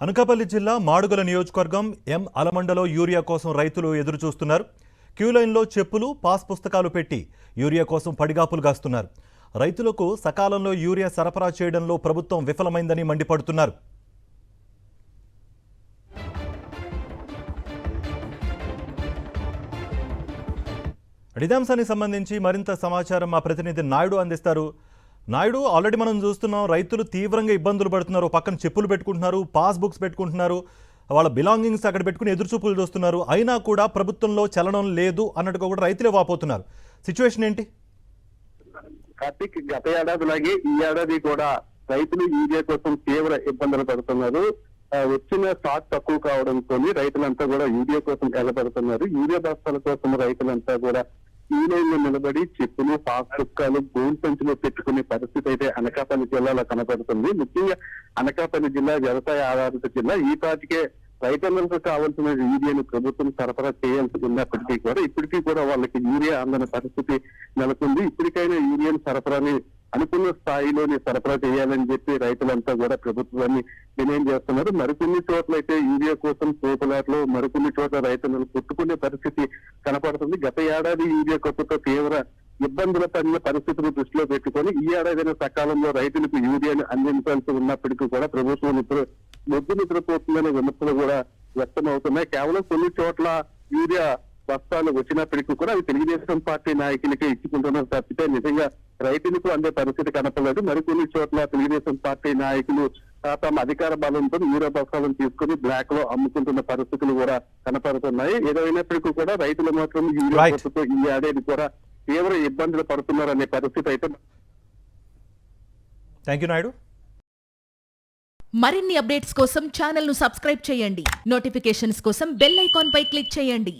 అనకాపల్లి జిల్లా మాడుగుల నియోజకవర్గం ఎం అలమండలో యూరియా కోసం రైతులు ఎదురు చూస్తున్నారు. క్యూలైన్లో చెప్పులు, పాస్ పుస్తకాలు పెట్టి యూరియా కోసం పడిగాపులు గాస్తున్నారు. రైతులకు సకాలంలో యూరియా సరఫరా చేయడంలో ప్రభుత్వం విఫలమైందని మండిపడుతున్నారు. ఇదే అంశానికి సంబంధించి మరింత సమాచారం మా ప్రతినిధి నాయుడు అందిస్తారు. నాయుడు, ఆల్రెడీ మనం చూస్తున్నాం రైతులు తీవ్రంగా ఇబ్బందులు పడుతున్నారు. పక్కన చెప్పులు పెట్టుకుంటున్నారు, పాస్ బుక్స్ పెట్టుకుంటున్నారు, వాళ్ళ బిలాంగింగ్స్ అక్కడ పెట్టుకుని ఎదురుచూపులు చూస్తున్నారు. అయినా కూడా ప్రభుత్వంలో చలనం లేదు అన్నట్టుగా కూడా రైతులే వాపోతున్నారు. సిచ్యువేషన్ ఏంటి? కార్తీక్, గత ఏడాదిలాగే ఈ ఏడాది కూడా రైతులు యూరియా కోసం తీవ్ర ఇబ్బందులు పడుతున్నారు. వచ్చిన స్టాక్ తక్కువ కావడంతో రైతులంతా కూడా యూరియా కోసం ఎగబడుతున్నారు. యూరియా బస్తాల కోసం రైతులంతా కూడా ఈ లైన్లో నిలబడి చెప్పులు, పాస్ పుస్తకాలు, గోల్ సంచులు పెట్టుకునే పరిస్థితి అయితే అనకాపల్లి జిల్లాలో కనపడుతుంది. ముఖ్యంగా అనకాపల్లి జిల్లా వ్యవసాయ ఆధారిత జిల్లా. ఈ పాటికే రైతులకు కావాల్సిన యూరియాను ప్రభుత్వం సరఫరా చేయాల్సి ఉన్నప్పటికీ కూడా ఇప్పటికీ కూడా వాళ్ళకి యూరియా అందని పరిస్థితి నెలకొంది. ఇప్పటికైనా యూరియాను సరఫరాని అనుకున్న స్థాయిలోనే సరఫరా చేయాలని చెప్పి రైతులంతా కూడా ప్రభుత్వాన్ని డిమాండ్ చేస్తున్నారు. మరికొన్ని చోట్ల అయితే యూరియా కోసం తోపులాట్లు, మరికొన్ని చోట్ల రైతులను కొట్టుకునే పరిస్థితి కనపడుతుంది. గత ఏడాది యూరియా కొట్టుతో తీవ్ర ఇబ్బందుల పడిన పరిస్థితులు దృష్టిలో పెట్టుకొని ఈ ఏడాది సకాలంలో రైతులకు యూరియాను అందించాల్సి ఉన్నప్పటికీ కూడా ప్రభుత్వం ఇప్పుడు మొగ్గు నిద్రపోతుందనే విమర్శలు కూడా వ్యక్తం అవుతున్నాయి. కేవలం కొన్ని చోట్ల యూరియా బస్తాలు వచ్చినప్పటికీ కూడా అవి తెలుగుదేశం పార్టీ నాయకులకే ఇచ్చుకుంటున్నారు తప్పితే నిజంగా రైతులకు అందే పరిస్థితి కనపడలేదు. మరికొన్ని చోట్ల తెలుగుదేశం పార్టీ నాయకులు తమ అధికార బలంతో యూరియా బస్తాలను తీసుకుని బ్లాక్ లో అమ్ముకుంటున్న పరిస్థితులు కూడా కనపడుతున్నాయి. ఏదైనప్పటికీ కూడా రైతులు మాత్రం యూరియా బస్తాతో ఈ ఏడాది కూడా తీవ్ర ఇబ్బందులు పడుతున్నారనే పరిస్థితి అయితే. Thank you Naidu. మరిన్ని అప్డేట్స్ కోసం ఛానల్ ను సబ్స్క్రైబ్ చేయండి. నోటిఫికేషన్స్ కోసం బెల్ ఐకాన్ పై క్లిక్ చేయండి.